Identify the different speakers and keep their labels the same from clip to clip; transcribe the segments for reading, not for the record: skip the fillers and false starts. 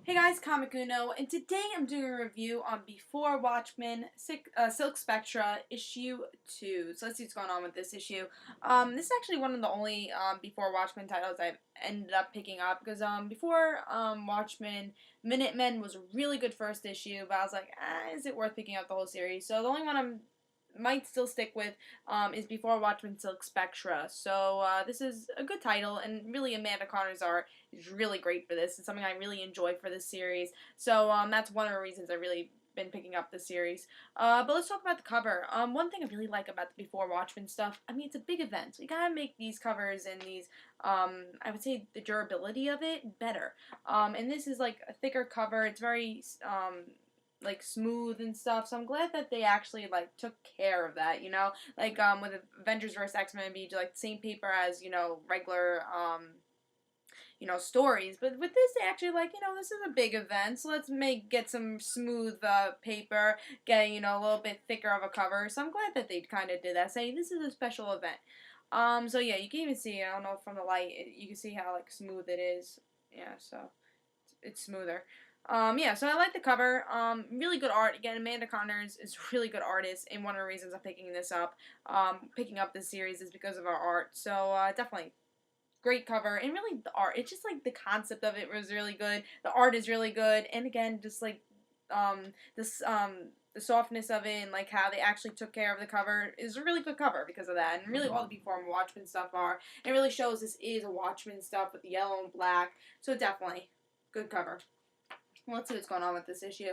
Speaker 1: Hey guys, Comic Uno, and today I'm doing a review on Before Watchmen Silk Spectre issue 2. So let's see what's going on with this issue. This is actually one of the only Before Watchmen titles I've ended up picking up because before Watchmen Minutemen was a really good first issue, but I was like, is it worth picking up the whole series? So the only one I'm might still stick with is Before Watchmen Silk Spectre. So this is a good title, and really Amanda Connor's art is really great for this. It's something I really enjoy for this series. So that's one of the reasons I really been picking up the series. But let's talk about the cover. One thing I really like about the Before Watchmen stuff, I mean, it's a big event, so you gotta make these covers and these, I would say the durability of it better. And this is like a thicker cover. It's very, like smooth and stuff. So I'm glad that they actually like took care of that, Like with Avengers vs. X-Men it'd be like the same paper as, regular stories. But with this they actually like, this is a big event, so let's get some smooth paper, get, a little bit thicker of a cover. So I'm glad that they kind of did that, saying this is a special event. So yeah, you can even see, I don't know, from the light, you can see how like smooth it is. Yeah, so it's smoother. Yeah, so I like the cover. Really good art. Again, Amanda Connors is a really good artist, and one of the reasons I'm picking this up, picking up this series is because of her art. So, definitely great cover, and really the art. It's just like the concept of it was really good. The art is really good, and again, just like, this, the softness of it and like how they actually took care of the cover is a really good cover because of that. And really all the Before Watchmen stuff are. It really shows this is a Watchmen stuff with the yellow and black. So definitely good cover. Let's see what's going on with this issue.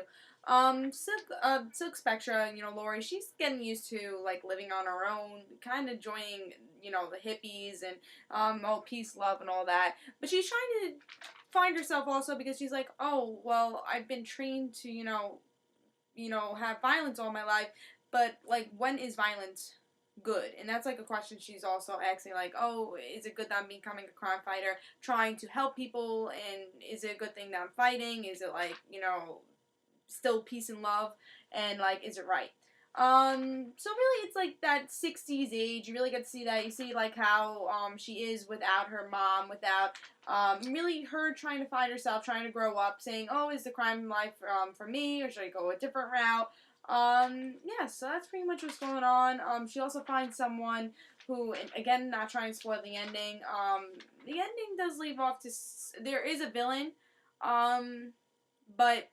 Speaker 1: Silk Spectre, Lori, she's getting used to, like, living on her own, kind of joining, the hippies and, peace, love, and all that. But she's trying to find herself also because she's like, oh, well, I've been trained to, have violence all my life, but, like, when is violence good? And that's like a question she's also asking, like, oh, is it good that I'm becoming a crime fighter, trying to help people, and is it a good thing that I'm fighting? Is it like, still peace and love, and like, is it right? So really it's like that 60s age. You really get to see that. You see like how she is without her mom, without really her trying to find herself, trying to grow up, saying, oh, is the crime life for me, or should I go a different route? Yeah, so that's pretty much what's going on. She also finds someone who, again, not trying to spoil the ending. The ending does leave off to, there is a villain, but,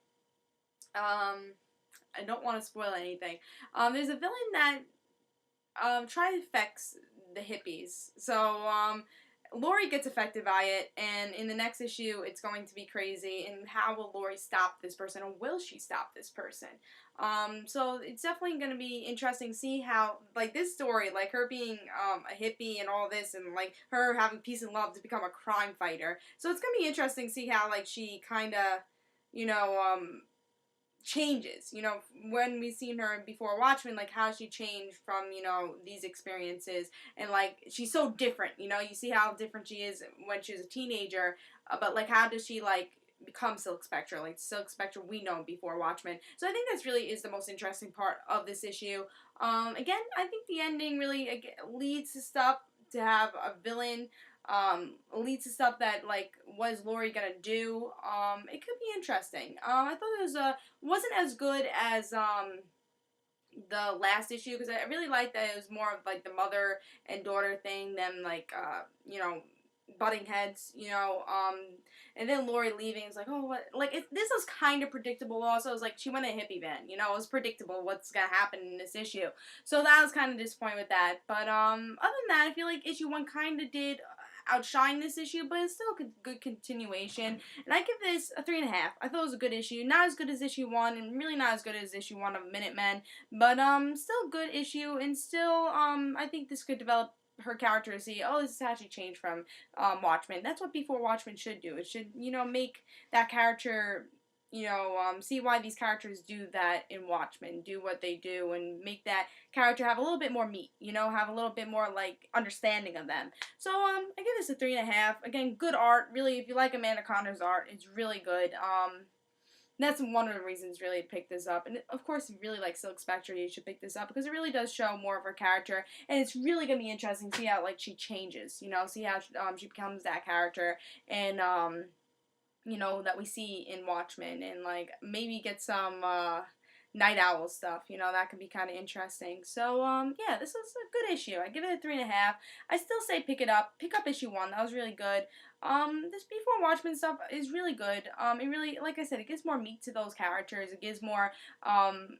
Speaker 1: I don't want to spoil anything. There's a villain that, tries to affect the hippies. So, Lori gets affected by it, and in the next issue, it's going to be crazy. And how will Lori stop this person, or will she stop this person? So it's definitely going to be interesting to see how, like, this story, like her being a hippie and all this, and like her having peace and love to become a crime fighter. So it's going to be interesting to see how, like, she kind of, you know, changes, when we seen her before Watchmen, like how she changed from, these experiences, and like she's so different, you see how different she is when she was a teenager, but like how does she like become Silk Spectre, like Silk Spectre we know before Watchmen. So I think that's really is the most interesting part of this issue. Again, I think the ending really leads to stuff, to have a villain, leads to stuff that, like, what is Lori gonna do? It could be interesting. I thought it wasn't as good as, the last issue, because I really liked that it was more of, like, the mother and daughter thing than, like, butting heads, and then Lori leaving is like, oh, what, like, this was kind of predictable also. It was like, she went in a hippie van, it was predictable what's gonna happen in this issue, so that was kind of disappointed with that, but, other than that, I feel like issue 1 kind of did outshine this issue, but it's still a good continuation, and I give this a 3.5. I thought it was a good issue, not as good as issue 1, and really not as good as issue 1 of Minutemen, but, still a good issue, and still, I think this could develop her character to see, oh, this is how she changed from Watchmen. That's what Before Watchmen should do. It should, make that character, see why these characters do that in Watchmen, do what they do, and make that character have a little bit more meat, have a little bit more, like, understanding of them. So, I give this a 3.5. Again, good art. Really, if you like Amanda Connor's art, it's really good. That's one of the reasons really to pick this up. And of course, if you really like Silk Spectre, you should pick this up because it really does show more of her character, and it's really gonna be interesting to see how, like, she changes. See how she becomes that character, and you know, that we see in Watchmen, and like maybe get some Night Owl stuff. You know, that could be kind of interesting. So yeah, this is a good issue. I give it a 3.5. I still say pick it up. Pick up issue 1. That was really good. This Before Watchmen stuff is really good. It really, like I said, it gives more meat to those characters. It gives more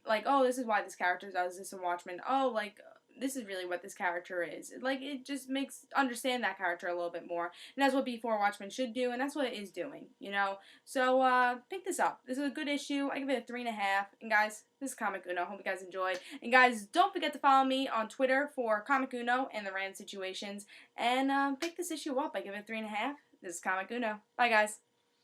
Speaker 1: like, oh, this is why this character does this in Watchmen. Oh, like, this is really what this character is. Like, it just makes understand that character a little bit more. And that's what Before Watchmen should do, and that's what it is doing, you know? So, pick this up. This is a good issue. I give it a 3.5. And guys, this is Comic Uno. Hope you guys enjoyed. And guys, don't forget to follow me on Twitter for Comic Uno and the Rand situations. And pick this issue up. I give it a 3.5. This is Comic Uno. Bye, guys.